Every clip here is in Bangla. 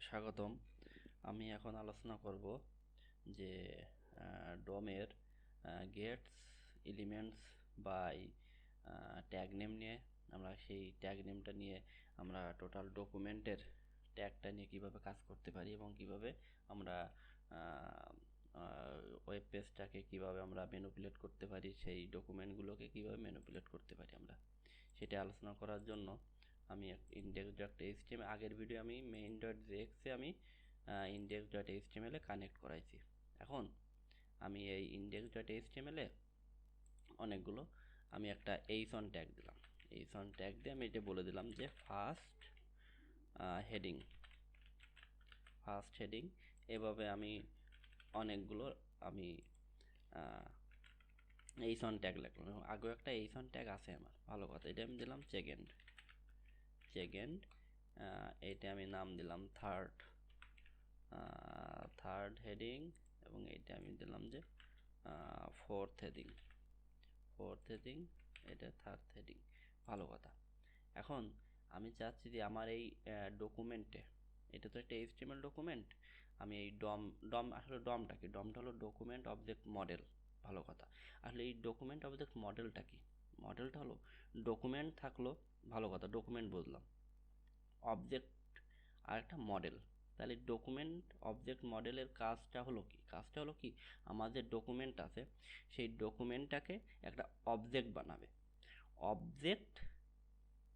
স্বাগতম। আমি এখন আলোচনা করব যে ডোমের gets elements by tag name নিয়ে। আমরা সেই ট্যাগ নেমটা নিয়ে আমরা টোটাল ডকুমেন্টের ট্যাগটা নিয়ে কিভাবে কাজ করতে পারি এবং কিভাবে আমরা ওয়েব পেজটাকে কিভাবে আমরা ম্যানিপুলেট করতে পারি, সেই ডকুমেন্টগুলোকে কিভাবে ম্যানিপুলেট করতে পারি আমরা সেটা আলোচনা করার জন্য আমি index.html আগের ভিডিও আমি main.jx এ আমি index.html এ কানেক্ট করাইছি। এখন আমি এই index.html এ অনেকগুলো আমি একটা এইসন ট্যাগ দিলাম। এইসন ট্যাগ দিয়ে আমি এটা বলে দিলাম যে ফার্স্ট হেডিং এভাবে আমি অনেকগুলো আমি এইসন ট্যাগ লিখলাম। আগেও একটা এইসন ট্যাগ আছে আমার, ভালো কথা। এটা আমি দিলাম সেকেন্ড, এটা আমি নাম দিলাম থার্ড হেডিং এবং এটা আমি দিলাম যে ফোর্থ হেডিং, এটা থার্ড হেডিং, ভালো কথা। এখন আমি চাচ্ছি যে আমার এই ডকুমেন্টে, এটা তো একটা HTML ডকুমেন্ট, আমি এই আসলে ডমটা কি? ডমটা হলো ডকুমেন্ট অবজেক্ট মডেল, ভালো কথা। আসলে এই ডকুমেন্ট অবজেক্ট মডেলটা কি? মডেলটা হলো ডকুমেন্ট থাকলো, ভালো কথা, ডকুমেন্ট বুঝলাম, অবজেক্ট আর একটা মডেল। তাহলে ডকুমেন্ট অবজেক্ট মডেলের কাজটা হলো কি? আমার যে ডকুমেন্ট আছে সেই ডকুমেন্টটাকে একটা অবজেক্ট বানাবে। অবজেক্ট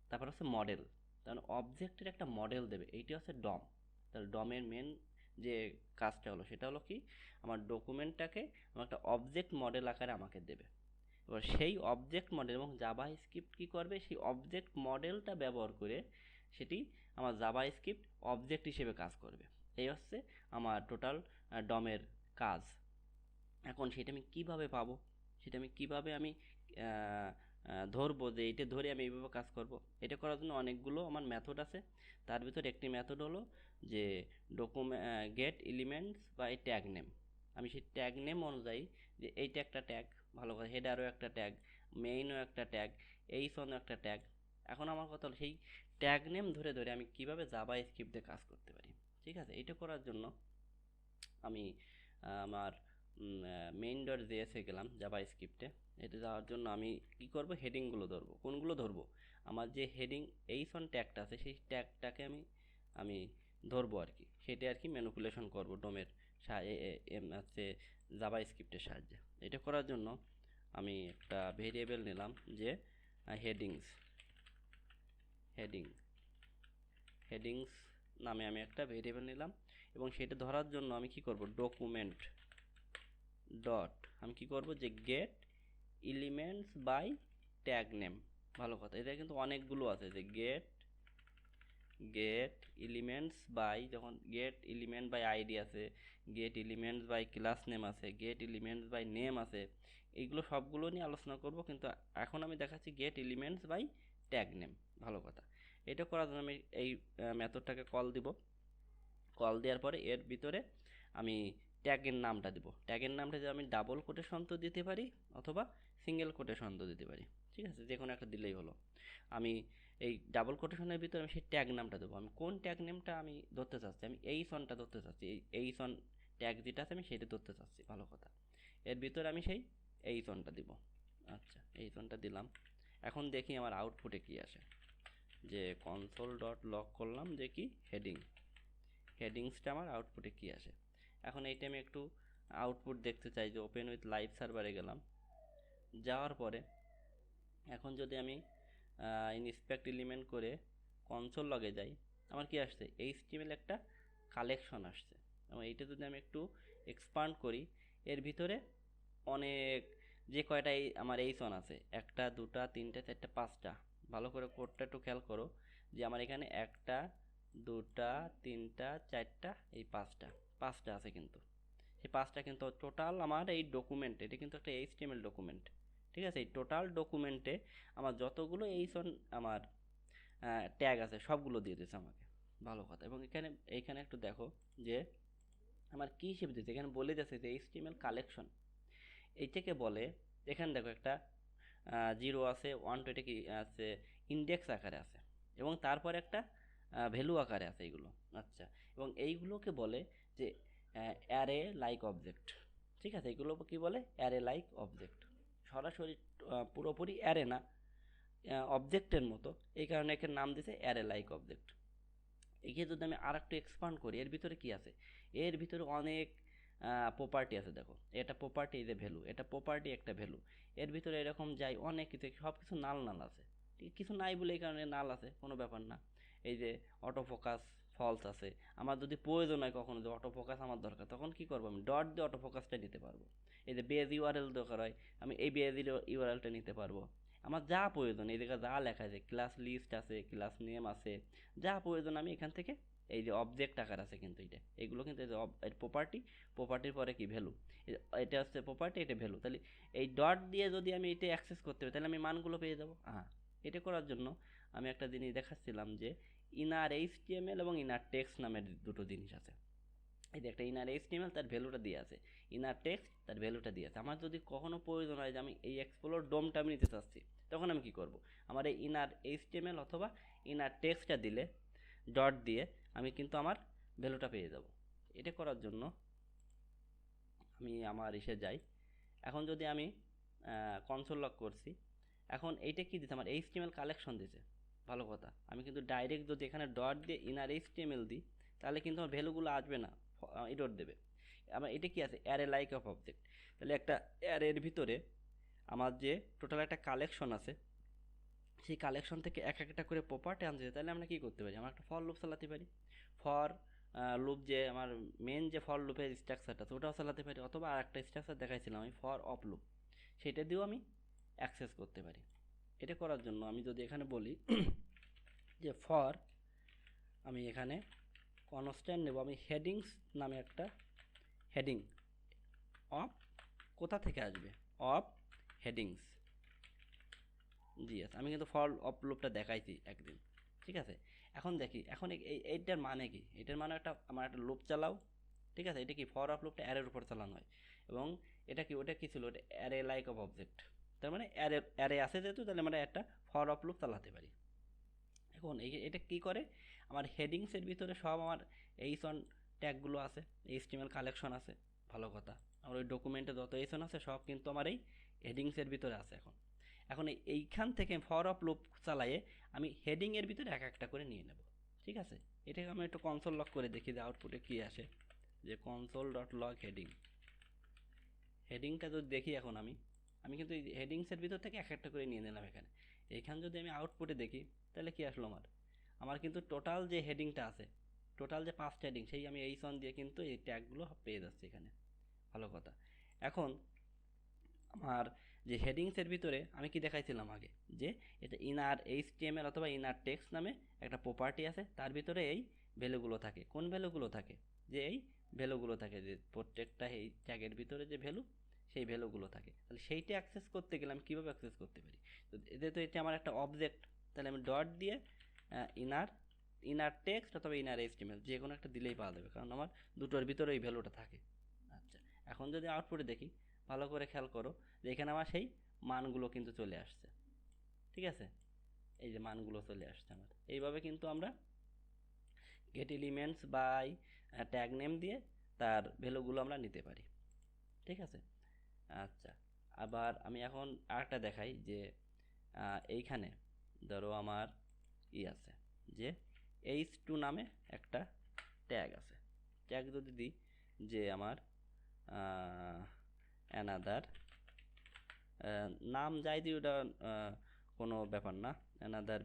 তারপর হচ্ছে মডেল, তাহলে অবজেক্টের একটা মডেল দেবে, এইটি হচ্ছে ডম। তাহলে ডমের মেন যে কাজটা হলো সেটা হলো কি, আমার ডকুমেন্টটাকে আমার একটা অবজেক্ট মডেল আকারে আমাকে দেবে। এবার সেই অবজেক্ট মডেল এবং জাভাস্ক্রিপ্ট কি করবে, সেই অবজেক্ট মডেলটা ব্যবহার করে সেটি আমার জাভাস্ক্রিপ্ট অবজেক্ট হিসেবে কাজ করবে। এই হচ্ছে আমার টোটাল ডমের কাজ। এখন সেটা আমি কিভাবে পাবো, সেটা আমি কিভাবে আমি ধরবো যে এইটা ধরে আমি এইভাবে কাজ করব? এটা করার জন্য অনেকগুলো আমার মেথড আছে। তার ভিতর একটি মেথড হলো যে get elements by tag name. আমি সেই ট্যাগ নেম অনুযায়ী, যে এইটা একটা ট্যাগ, ভালো কথা, হেডারও একটা ট্যাগ, মেইনও একটা ট্যাগ, এইসনও একটা ট্যাগ। এখন আমার কথা হলো সেই ট্যাগ নেম ধরে ধরে আমি কিভাবে জাভাস্ক্রিপ্টে কাজ করতে পারি। ঠিক আছে, এটা করার জন্য আমি আমার main.js এ গেলাম জাভাস্ক্রিপ্টে। এতে যাওয়ার জন্য আমি কি করব, হেডিংগুলো ধরবো। কোনগুলো ধরবো? আমার যে হেডিং এইসন ট্যাগটা আছে সেই ট্যাগটাকে আমি ধরবো আর কি, সেটা আর কি ম্যানিপুলেশন করবো ডোমের হচ্ছে জাভাস্ক্রিপ্টের সাহায্যে। এটা করার জন্য আমি একটা ভেরিয়েবল নিলাম যে হেডিংস নামে আমি একটা ভেরিয়েবল নিলাম এবং সেটা ধরার জন্য আমি কি করব, ডকুমেন্ট ডট আমি কি করব যে get elements by tag name, ভালো কথা। এটা কিন্তু অনেকগুলো আছে, যে গেট এলিমেন্টস বাই, যখন গেট এলিমেন্ট বাই আইডি আছে, get elements by class name আছে, গেট এলিমেন্টস বাই নেম আছে, এইগুলো সবগুলো নিয়ে আলোচনা করব, কিন্তু এখন আমি দেখাচ্ছি get elements by tag name, ভালো কথা। এটা করার জন্য আমি এই মেথডটাকে কল দিব। কল দেওয়ার পরে এর ভিতরে আমি ট্যাগের নামটা দেবো। ট্যাগের নামটা যে আমি ডাবল কোটেশন তো দিতে পারি অথবা সিঙ্গেল কোটেশন তো দিতে পারি, ঠিক আছে, যে কোনো একটা দিলেই হলো। আমি এই ডাবল কোটেশনের ভিতরে আমি সেই ট্যাগ নামটা দেবো। আমি কোন ট্যাগ নেমটা আমি ধরতে চাচ্ছি, আমি এই সনটা ধরতে চাচ্ছি, এই সন ট্যাগ যেটা আছে আমি সেটা ধরতে চাচ্ছি, ভালো কথা। এর ভিতরে আমি সেই এই সনটা দিব। আচ্ছা, এই সনটা দিলাম। এখন দেখি আমার আউটপুটে কি আসে, যে কনসোল ডট লগ করলাম, দেখি হেডিংসটা আমার আউটপুটে কি আসে। এখন এইটা আমি একটু আউটপুট দেখতে চাই, যে ওপেন উইথ লাইভ সার্ভারে গেলাম। যাওয়ার পরে এখন যদি আমি ইনস্পেক্ট এলিমেন্ট করে কনসোল লগে যাই, আমার কি আসছে, HTML একটা কালেকশন আসছে। এবং এইটা যদি আমি একটু এক্সপান্ড করি, এর ভিতরে অনেক, যে কয়টা আমার এইসন আছে, 1 2 3 4 5টা, ভালো করে কোডটা একটু খেয়াল করো, যে আমার এখানে 1 2 3 4 এই 5টা আছে, কিন্তু সেই 5টা কিন্তু টোটাল আমার এই ডকুমেন্ট, এটা কিন্তু একটা HTML ডকুমেন্ট, ঠিক আছে। এই টোটাল ডকুমেন্টে আমার যতগুলো এইসন আমার ট্যাগ আছে সবগুলো দিয়ে দিয়েছে আমাকে, ভালো কথা। এবং এইখানে একটু দেখো যে আমার কী হিসেবে দিয়েছে, এখানে বলে যাচ্ছে যে HTML কালেকশন, এইটাকে বলে। এখানে দেখো একটা 0 আছে, 1 2 এটা কি আছে, ইন্ডেক্স আকারে আছে, এবং তারপরে একটা ভ্যালু আকারে আছে এইগুলো। আচ্ছা, এবং এইগুলোকে বলে যে অ্যারে লাইক অবজেক্ট। ঠিক আছে, এগুলো কি বলে? Array like object. সরাসরি পুরোপুরি অ্যারে না, অবজেক্টের মতো, এই কারণে একে নাম দিছে অ্যারে লাইক অবজেক্ট। একে যদি আমি আর একটু এক্সপান্ড করি, এর ভিতরে কি আছে? এর ভিতরে অনেক প্রপার্টি আছে। দেখো, এটা প্রপার্টি, এই যে ভ্যালু, এটা প্রপার্টি, একটা ভ্যালু। এর ভিতরে এরকম যাই অনেক কিছু, সব কিছু নাল নাল আছে। কিছু নাই বলে এই কারণে নাল আছে, কোনো ব্যাপার না। এই যে অটো ফোকাস ফলস আছে। আমার যদি প্রয়োজন হয় কখনো যে অটো ফোকাস আমার দরকার, তখন কি করবো? আমি ডট দিয়ে অটো ফোকাসটা নিতে পারবো। এই যে বেজ ইউআরএল দরকার হয়, আমি এই বেজ ইউআরএলটা নিতে পারবো। আমার যা প্রয়োজন, এই জায়গায় যা লেখা আছে, ক্লাস লিস্ট আছে, ক্লাস নেম আছে, যা প্রয়োজন আমি এখান থেকে, এই যে অবজেক্ট আকার আছে কিন্তু এগুলো কিন্তু এই যে প্রপার্টি, প্রপার্টির পরে কি ভ্যালু, এটা হচ্ছে প্রপার্টি, এটা ভ্যালু। তাহলে এই ডট দিয়ে যদি আমি এটা অ্যাক্সেস করতে পারি, তাহলে আমি মানগুলো পেয়ে যাবো। হ্যাঁ, এটা করার জন্য আমি একটা জিনিস দেখাচ্ছিলাম যে ইনার এইচটিএমএল এবং ইনার টেক্সট নামের দুটো জিনিস আছে। এই যে একটা ইনার এইচটিএমএল, তার ভ্যালুটা দিয়ে আছে, ইনার টেক্সট তার ভ্যালুটা দিয়ে আছে। আমার যদি কখনো প্রয়োজন হয় যে আমি এই এক্সপ্লোর ডোমটা আমি নিতে চাচ্ছি, তখন আমি কি করব? আমার এই ইনার এইচটিএমএল অথবা ইনার টেক্সটটা দিলে, ডট দিয়ে, আমি কিন্তু আমার ভ্যালুটা পেয়ে যাব। এটা করার জন্য আমি আমার এসে যাই। এখন যদি আমি কনসোল লক করছি, এখন এইটা কি দিচ্ছে? আমার এইচটিএমএল কালেকশন দিছে। ভালো কথা, আমি কিন্তু ডাইরেক্ট যদি এখানে ডট দিয়ে ইনার এইচটিএমএল দিই, তাহলে কিন্তু আমার ভ্যালুগুলো আসবে না, এরর দেবে। আমার এটা কি আছে? Array like of object. তাহলে একটা অ্যারের ভিতরে আমার যে টোটাল একটা কালেকশন আছে, সেই কালেকশন থেকে এক একটা করে প্রপার্টি আনতে, তাহলে আমরা কি করতে পারি? আমরা একটা ফর লুপ চালাতে পারি। ফর লুপ, যে আমার মেন যে ফর লুপের স্ট্রাকচারটা আছে, ওটাও চালাতে পারি। অথবা আর একটা স্ট্রাকচার দেখাইছিলাম আমি, ফর অফ লুপ, সেটা দিয়েও আমি অ্যাক্সেস করতে পারি। এটা করার জন্য আমি যদি এখানে বলি যে ফর, আমি এখানে কনস্ট্যান্ট নেব, আমি হেডিংস নামে একটা হেডিং অফ, কোথা থেকে আসবে? Of headings. জি আছে, আমি কিন্তু ফর অফ লুপটা দেখাইছি একদিন। ঠিক আছে, এখন দেখি, এখন এইটার মানে কি? এটার মানে একটা, আমার একটা লুপ চালাও। ঠিক আছে, এটা কি? ফর অফ লুপটা অ্যারের উপর চালানো হয়। এবং এটা কি, ওটা কি ছিল? ওটা অ্যারে লাইক অফ অবজেক্ট। তার মানে অ্যারে আছে যেহেতু, তাহলে আমরা একটা ফর অফ লুপ চালাতে পারি। এখন এটা কি করে? আমার হেডিংসের ভিতরে সব আমার এইচন ট্যাগগুলো আছে, এইচটিএমএল কালেকশন আছে। ভালো কথা, আমার ওই ডকুমেন্টে যত এইচন আছে সব কিন্তু আমার এই হেডিংসের ভিতরে আছে। এখন এখন এইখান থেকে ফর অফ লুপ চালাইয়ে আমি হেডিংয়ের ভিতরে এক একটা করে নিয়ে নেব। ঠিক আছে, এটাকে আমি একটু কনসোল লক করে দেখি যে আউটপুটে কী আসে। যে কনসোল ডট লগ হেডিং, হেডিংটা যদি দেখি, এখন আমি আমি কিন্তু এই হেডিংসের ভিতর থেকে এক একটা করে নিয়ে নিলাম এখানে। এইখানে যদি আমি আউটপুটে দেখি, তাহলে কি আসলো? আমার কিন্তু টোটাল যে হেডিংটা আছে, টোটাল যে 5টা হেডিং, সেই আমি এই সন দিয়ে কিন্তু এই ট্যাগগুলো পেয়ে যাচ্ছি এখানে। ভালো কথা। এখন আমার যে হেডিংসের ভিতরে আমি কি দেখাইছিলাম আগে, যে এটা ইনার এইচটিএমএল অথবা ইনার টেক্সট নামে একটা প্রপার্টি আছে, তার ভিতরে এই ভ্যালুগুলো থাকে। কোন ভ্যালুগুলো থাকে? যে এই ভ্যালুগুলো থাকে, যে প্রত্যেকটা এই ট্যাগের ভিতরে যে ভ্যালু, সেই ভ্যালুগুলো থাকে। তাহলে সেইটা অ্যাক্সেস করতে গেলে আমি কীভাবে অ্যাক্সেস করতে পারি? তো যেহেতু এটা আমার একটা অবজেক্ট, তাহলে আমি ডট দিয়ে ইনার ইনার টেক্সট অথবা ইনার এইচটিএমএল যে কোনো একটা দিলেই পাওয়া যাবে, কারণ আমার দুটোর ভিতরে ওই ভ্যালুটা থাকে। আচ্ছা, এখন যদি আউটপুটে দেখি, ভালো করে খেয়াল করো যে এখানে আমার সেই মানগুলো কিন্তু চলে আসছে। ঠিক আছে, এই যে মানগুলো চলে আসছে আমার। এইভাবে কিন্তু আমরা get elements by tag name দিয়ে তার ভ্যালুগুলো আমরা নিতে পারি। ঠিক আছে, আচ্ছা, আবার আমি এখন আরেকটা দেখাই যে এইখানে ধরো আমার আছে যে h2 নামে একটা ট্যাগ আছে। ট্যাগ যদি দিই যে আমার অ্যানাদার, নাম যাই দিই, ওটা কোনো ব্যাপার না। অ্যানাদার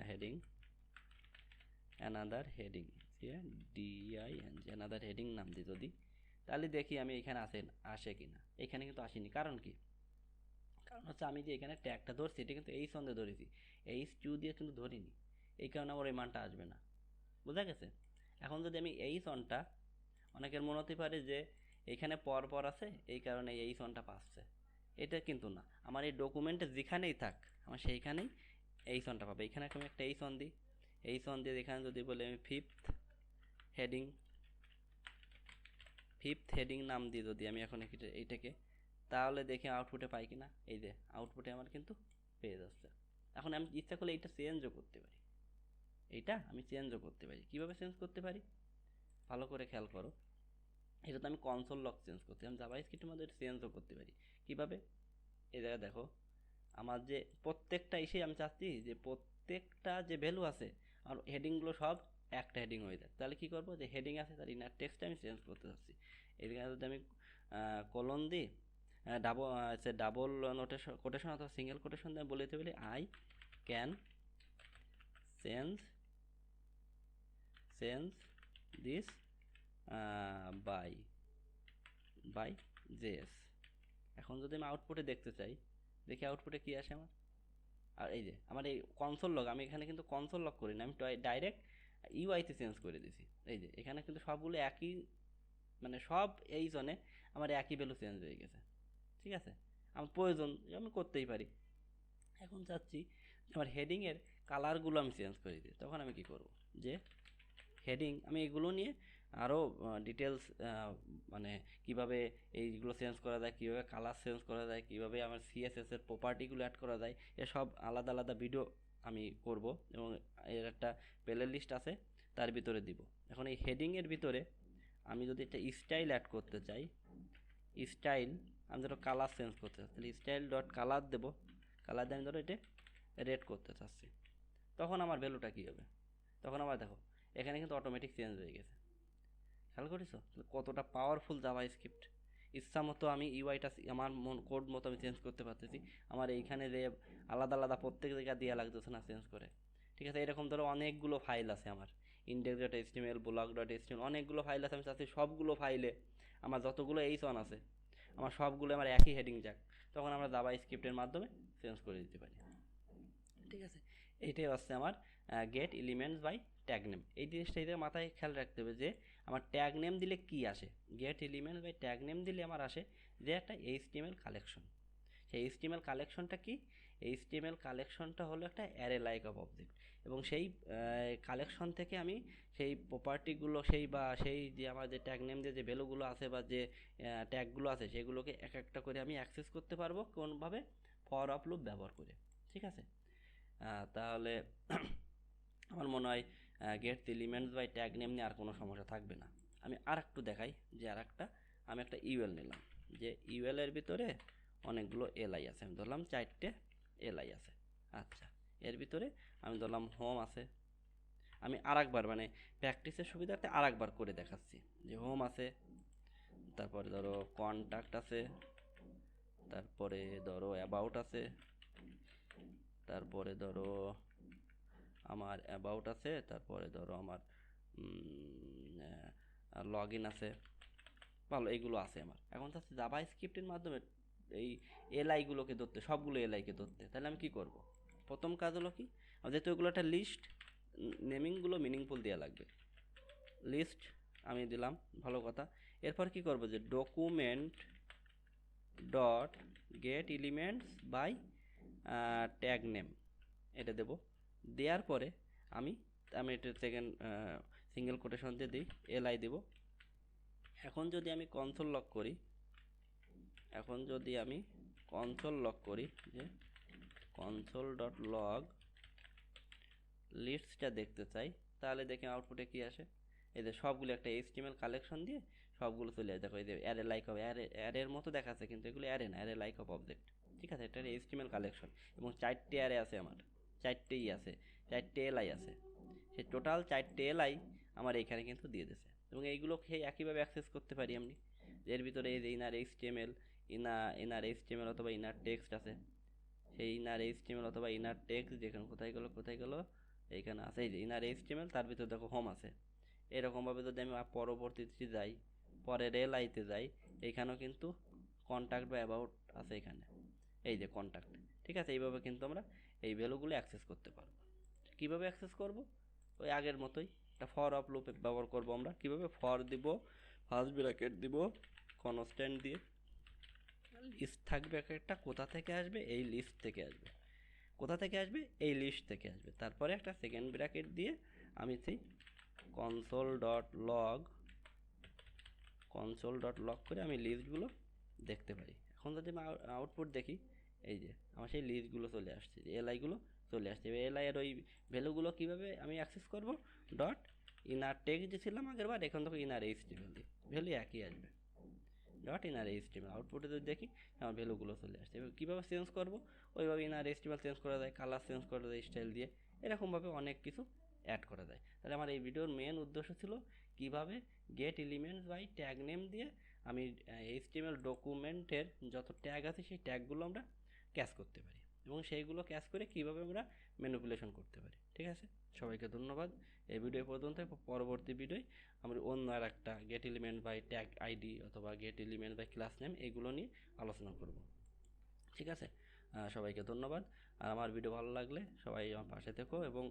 হেডিং, অ্যানাদার হেডিং নাম দিই যদি, তাহলে দেখি আমি এখানে আসে কিনা। এখানে কিন্তু আসেনি। কারণ কি? কারণ হচ্ছে আমি যে এখানে ট্যাগটা ধরছি, এটা কিন্তু এই সন্ধে ধরেছি, h2 দিয়ে কিন্তু ধরিনি। এই কারণে আমার এই মানটা আসবে না। বোঝা গেছে? এখন যদি আমি এই সনটা, অনেকের মনে হতে পারে যে এখানে পর আছে, এই কারণে এই সনটা পাচ্ছে। এটা কিন্তু না, আমার এই ডকুমেন্টে যেখানেই থাক, আমার সেইখানেই এই সনটা পাবে। এখানে আমি একটা এই সন দিই, এই সন দিয়ে এখানে যদি বলি আমি ফিফথ হেডিং নাম দিই যদি আমি এখন এইটাকে, তাহলে দেখে আউটপুটে পাই কিনা। এই যে আউটপুটে আমার কিন্তু পেয়ে যাচ্ছে। এখন আমি ইচ্ছা করলে এইটা চেঞ্জও করতে পারি। এইটা আমি চেঞ্জও করতে পারি। কিভাবে চেঞ্জ করতে পারি ভালো করে খেয়াল করো। এটা তো আমি কনসোল লক চেঞ্জ করতে, আমি জাভাস্ক্রিপ্টের মধ্যে চেঞ্জও করতে পারি। কিভাবে, এই জায়গায় দেখো আমার যে প্রত্যেকটা এসে আমি চাচ্ছি যে প্রত্যেকটা যে ভ্যালু আছে আর হেডিংগুলো সব একটা হেডিং হয়ে যায়। তাহলে কি করব, যে হেডিং আছে তার ইনার টেক্সটটা আমি চেঞ্জ করতে চাচ্ছি। এদিকে যদি আমি কলন দিই, ডাবল কোটেশন অথবা সিঙ্গেল কোটেশন দিয়ে বলে দিতে বলি I can change this by JS. এখন যদি আমি আউটপুটে দেখতে চাই, দেখি আউটপুটে কি আসে আমার। আর এই যে আমার এই কনসোল লগ, আমি এখানে কিন্তু কনসোল লগ করি না, আমি ডাইরেক্ট ইউআইতে চেঞ্জ করে দিছি। এই যে এখানে কিন্তু সবগুলো একই, মানে সব এই জনে আমার একই ভ্যালু চেঞ্জ হয়ে গেছে। ঠিক আছে, আমার প্রয়োজন আমি করতেই পারি। এখন চাচ্ছি আমার হেডিংয়ের কালারগুলো আমি চেঞ্জ করে দিই। তখন আমি কি করব, যে হেডিং আমি এগুলো নিয়ে আরও ডিটেলস, মানে কিভাবে এইগুলো চেঞ্জ করা যায়, কিভাবে কালার চেঞ্জ করা যায়, কিভাবে আমার সিএসএসের প্রপার্টিগুলো অ্যাড করা যায়, এসব আলাদা আলাদা ভিডিও আমি করব এবং এর একটা প্লে লিস্ট আছে তার ভিতরে দিব। এখন এই হেডিংয়ের ভিতরে আমি যদি একটা স্টাইল অ্যাড করতে চাই, স্টাইল আমি ধরো কালার চেঞ্জ করতে চাচ্ছি, তাহলে স্টাইল ডট কালার দেবো। কালার দিয়ে আমি ধরো এটা রেড করতে চাচ্ছি। তখন আমার ভ্যালুটা কী হবে, তখন আবার দেখো এখানে কিন্তু অটোমেটিক চেঞ্জ হয়ে গেছে। খেয়াল করেছো কতটা পাওয়ারফুল জাভাস্ক্রিপ্ট। ইচ্ছা মতো আমি ইউআইটা আমার কোড মতো আমি চেঞ্জ করতে পারতেছি। আমার এইখানে যে আলাদা আলাদা প্রত্যেক জায়গা দেওয়া লাগতেছে না চেঞ্জ করে। ঠিক আছে, এরকম ধরো অনেকগুলো ফাইল আছে আমার, index.html, blog.html, অনেকগুলো ফাইল আছে। আমি চাচ্ছি সবগুলো ফাইলে আমার যতগুলো h1 আছে আমার সবগুলো আমার একই হেডিং যাক, তখন আমরা জাভাস্ক্রিপ্টের মাধ্যমে চেঞ্জ করে দিতে পারি। ঠিক আছে, এইটাই হচ্ছে আমার get elements by tag name. এই জিনিসটা এদের মাথায় খেয়াল রাখতে হবে যে আমার ট্যাগ নেম দিলে কি আসে। Get elements by tag name দিলে আমার আসে যে একটা HTML কালেকশন। সেই HTML কালেকশনটা কি, HTML কালেকশনটা হলো একটা অ্যারে লাইক অফ অবজেক্ট, এবং সেই কালেকশন থেকে আমি সেই প্রপার্টিগুলো সেই যে আমার যে ট্যাগ নেম দিয়ে যে ভ্যালুগুলো আছে বা যে ট্যাগগুলো আছে সেগুলোকে এক একটা করে আমি অ্যাক্সেস করতে পারবো কোনভাবে, ফর অফ লুপ ব্যবহার করে। ঠিক আছে, তাহলে আমার মনে হয় get elements by tag name নিয়ে আর কোনো সমস্যা থাকবে না। আমি আর একটু দেখাই, যে আর একটা আমি একটা ইউএল নিলাম, যে ইউএলের ভিতরে অনেকগুলো এলআই আছে, আমি ধরলাম 4টে এলআই আছে। আচ্ছা, এর ভিতরে আমি ধরলাম হোম আছে। আমি আর একবার মানে প্র্যাকটিসের সুবিধার্থে আর একবার করে দেখাচ্ছি, যে হোম আছে, তারপরে ধরো কন্ট্যাক্ট আছে, তারপরে ধরো অ্যাবাউট আছে, তারপরে ধরো আমার অ্যাবাউট আছে, তারপরে ধরো আমার লগ ইন আছে। ভালো, এইগুলো আছে আমার। এখন চাচ্ছি জাভাস্ক্রিপ্টের মাধ্যমে এই এলআইগুলোকে ধরতে, সবগুলো এলআইকে ধরতে। তাহলে আমি কি করব, প্রথম কাজ হলো কি, যেহেতু এগুলো একটা লিস্ট, নেমিংগুলো মিনিংফুল দেওয়া লাগবে। লিস্ট আমি দিলাম, ভালো কথা। এরপর কি করব, যে document dot get elements by tag name, এটা দেব। দেওয়ার পরে আমি এটা সেকেন্ড সিঙ্গেল কোটেশন দিয়ে দিই, এলআই দেব। এখন যদি আমি কনসোল লক করি, যে কনসোল ডট লগ লিস্টটা দেখতে চাই, তাহলে দেখে আউটপুটে কি আসে। এই যে সবগুলো একটা HTML কালেকশন দিয়ে সবগুলো চলে যায়। দেখো এই যে অ্যারে লাইক অফ, অ্যারের মতো দেখাচ্ছে কিন্তু এগুলো অ্যারে না, অ্যারে লাইক অফ অবজেক্ট। ঠিক আছে, এটা HTML কালেকশন এবং 4টে অ্যারে আছে আমার, 4টেই আছে, 4টে এলআই আছে। সেই টোটাল 4টে এলআই আমার এইখানে কিন্তু দিয়ে দিয়েছে, এবং এইগুলো একইভাবে অ্যাক্সেস করতে পারি আমি। এর ভিতরে এই যে ইনার HTML অথবা ইনার টেক্সট আছে, সেই ইনার HTML অথবা ইনার টেক্সট যেখানে কোথায় গেল এইখানে আছে। এই যে ইনার HTML, তার ভিতরে দেখো হোম আছে। এরকমভাবে যদি আমি পরবর্তীতে যাই, পরে এলআইতে যাই, এইখানেও কিন্তু কন্ট্যাক্ট বা অ্যাবাউট আছে এখানে, এই যে কন্ট্যাক্ট। ঠিক আছে, এইভাবে কিন্তু আমরা এই ভ্যালুগুলো অ্যাক্সেস করতে পারবো। কীভাবে অ্যাক্সেস করব, ওই আগের মতোই একটা ফর অফ লুপ ব্যবহার করব আমরা। কীভাবে, ফর দিব, ফার্স্ট ব্র্যাকেট দিব, কনস্ট্যান্ট দিয়ে লিস্ট থাকবে একটা, কোথা থেকে আসবে, এই লিস্ট থেকে আসবে। কোথা থেকে আসবে, এই লিস্ট থেকে আসবে। তারপরে একটা সেকেন্ড ব্র্যাকেট দিয়ে আমি সেই কনসোল ডট লগ করে আমি লিস্টগুলো দেখতে পারি। এখন যদি আমি আউটপুট দেখি, এই যে আমার সেই লিস্টগুলো চলে আসছে, যে এলআইগুলো চলে আসছে। এলআই এর ওই ভ্যালুগুলো কীভাবে আমি অ্যাক্সেস করব, ডট ইনার টেক্সট যে ছিলাম আগের বার, এখন থেকে ইনার এইচটিএমএল দিই, ভ্যালু একই আসবে, ডট ইনার এইচটিএমএল। আউটপুটে যদি দেখি আমার ভ্যালুগুলো চলে আসছে। এবার কীভাবে চেঞ্জ করবো, ওইভাবে ইনার এইচটিএমএল চেঞ্জ করা যায়, কালার চেঞ্জ করা যায় স্টাইল দিয়ে, এরকমভাবে অনেক কিছু অ্যাড করা যায়। তাহলে আমার এই ভিডিওর মেন উদ্দেশ্য ছিল কীভাবে get elements by tag name দিয়ে আমি এইচটিএমএল ডকুমেন্টের যত ট্যাগ আছে সেই ট্যাগগুলো আমরা ক্যাচ করতে পারি, এবং সেইগুলো ক্যাচ করে কীভাবে আমরা ম্যানিপুলেশন করতে পারি। ঠিক আছে, সবাইকে ধন্যবাদ। এই ভিডিও পর্যন্ত। পরবর্তী ভিডিওয় আমরা অন্য আর একটা get element by tag ID অথবা get element by class name এগুলো নিয়ে আলোচনা করব। ঠিক আছে, সবাইকে ধন্যবাদ। আর আমার ভিডিও ভালো লাগলে সবাই আমার পাশে থেকো এবং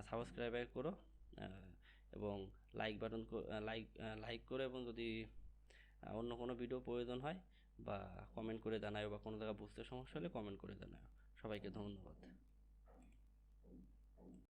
সাবস্ক্রাইব করো, এবং লাইক বাটন লাইক করো, এবং যদি অন্য কোনো ভিডিও প্রয়োজন হয় বা কমেন্ট করে জানাও, বা কোনো জায়গায় বুঝতে সমস্যা হলে কমেন্ট করে জানাও। সবাইকে ধন্যবাদ।